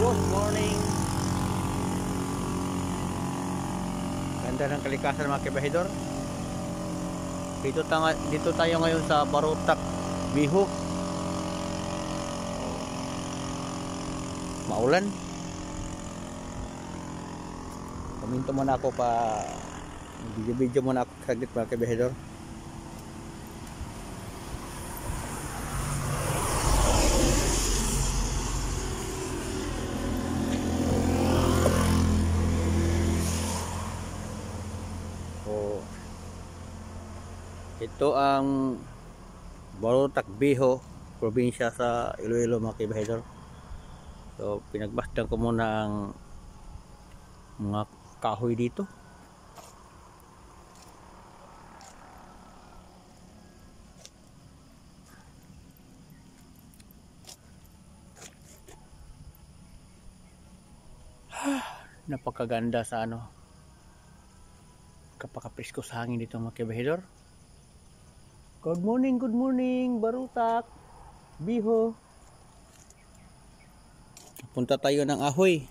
Good morning. Ganda ng kalikasan mga kabahidor. Dito tayo ngayon sa Barutak, Biho. Maulan. Kuminto muna ako pa video muna ako saglit mga kabahidor. Ito ang Barutak, Biho, probinsya sa Iloilo mga kabahidor. So pinagbasdan ko muna ang mga kahoy dito. Napakaganda sa kapakapresko sa hangin dito mga kabahidor. Good morning, Barutak, Biho. Punta tayo ng Ahoy.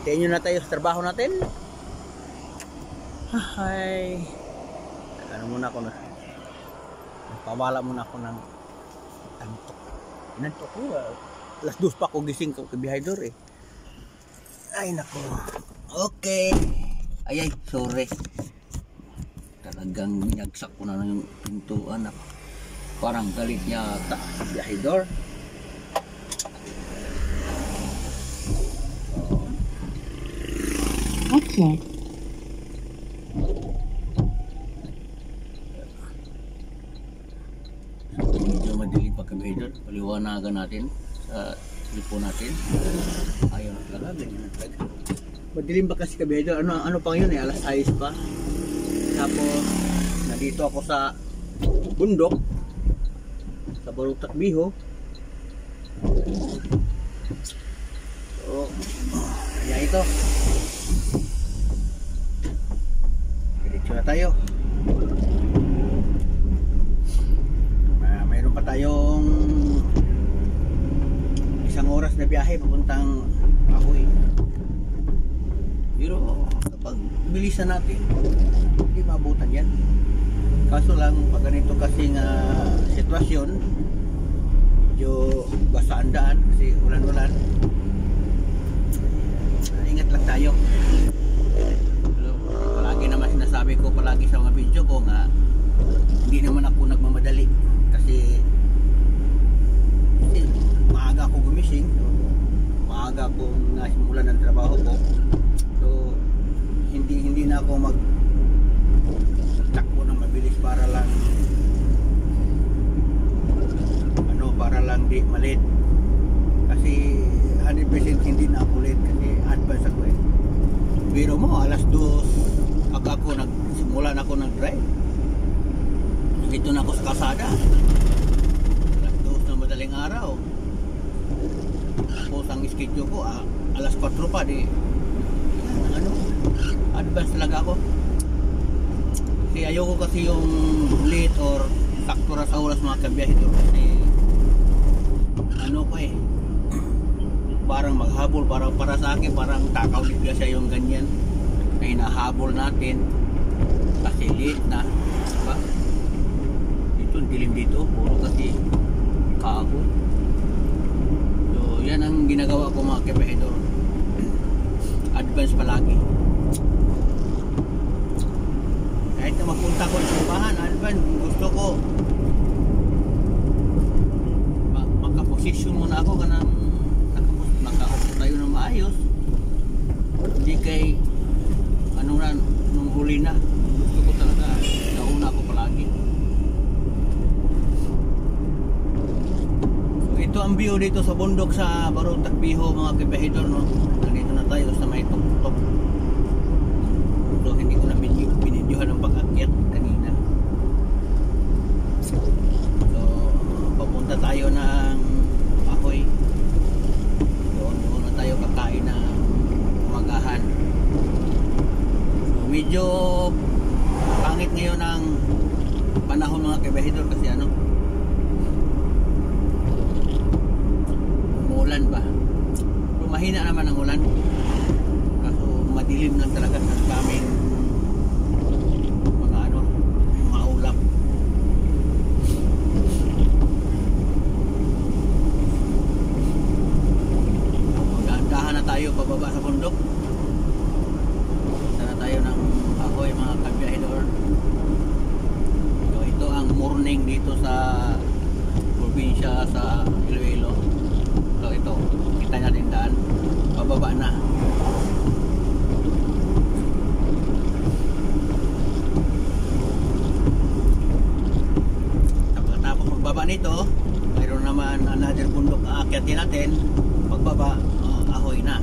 Continue na tayo sa trabaho natin. Hi. Ano muna ako na. Nagpawala muna ako ng antok. Inantok ko. Alas 2 pa ako gising ko kabahidor eh. Ay nako. Okay. Ay sorry. Talagang binagsak ko na yung pintuan. Parang galit niya kabahidor. Okay. Medyo madilim pa kabahidor. Paliwanagan natin sa telefon natin. Ayaw na talaga, ganyan na talaga. Madilim ba kasi kabahidor? Ano pang yun eh, alas 6 pa. Tapos, nandito ako sa bundok sa Barutak, Biho. So, kaya ito. Diretso na tayo. Mayroon pa tayong 1 oras na biyahe papuntang Ahoy. Pero kapag bilisan natin, hindi maabutan yan. Kaso lang, pag ganito kasing sitwasyon, medyo basa ang daan kasi ulan-ulan. Ingat lang tayo. Palagi naman sinasabi ko palagi sa mga video ko nga hindi naman ako nagmamadali kasi maaga ako gumising, maaga akong nasimulan ng trabaho ko, so hindi na ako magtakbo ng mabilis para lang di malit kasi 100% hindi na ako late kasi advance ako eh. Biro mo alas 2 ako nagsimulan ako nag-drive. Dito na ako sa kalsada. Alas 2 na madaling araw. Tapos ang schedule ko alas 4 pa di. Advance talaga ako. Kasi ayoko kasi yung late or sakto sa oras mga kabahidor kasi ko eh. Parang maghabol, para sa akin parang takaw bigla siya yung ganyan na hinahabol natin kasi late na, diba? Dito dilim dito, puro kasi kaagod. So yan ang ginagawa ko mga kabahidor, advance palagi. Kahit na mapunta ko sa upahan, advance, gusto ko makaposisyon muna ako kanang nakaupo tayo ng maayos, hindi kay nung huli na. Gusto ko talaga nauna ako palagi. ang view dito sa bundok sa Barong Takbiho mga kabiyahidor, no? Nandito na tayo sa may tuktok. So hindi ko na binidyohan ang pag-akyat kanina. So papunta tayo ng Ahoy. Doon na tayo kakain ng umagahan. So medyo pangit ngayon ang panahon mga kabiyahidor kasi umulan ba? Pero mahina naman ang ulan. Kaso madilim lang talaga sa aming mga mga ulap. Magdahan na tayo pababa sa bundok. Punta na tayo ng Ahoy mga kabiyahidor. So ito ang morning dito sa probinsya sa Iloilo. So ito, kita natin daan, pababa na. Pagkatapos magbaba nito, mayroon naman another bundok aakyatin natin. Pagbaba, Ahoy na.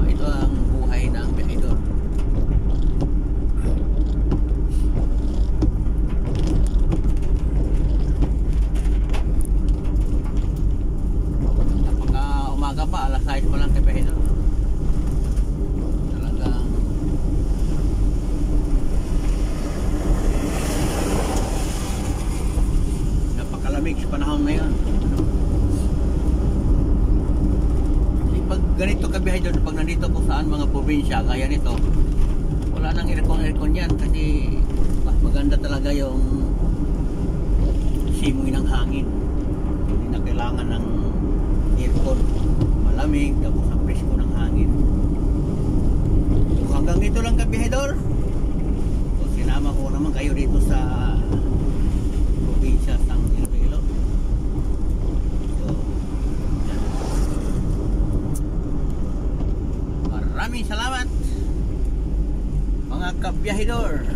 Ito ang buhay ng biyahidor. Umaga pa, alas 6 pa lang kabiyahidor. Talagang napakalamig sa panahon ngayon. Pag ganito kabiyahidor, pag nandito ko saan mga probinsya kaya nito, wala nang aircon yan kasi mas maganda talaga yung simoy ng hangin. Hindi na kailangan ng aircon. Malamig, tapos ang presko ng hangin. So hanggang dito lang kabiyahidor. So sinama ko naman kayo dito sa probinsya ng Iloilo. So maraming salamat mga kabiyahidor.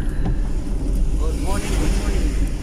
Good morning, good morning.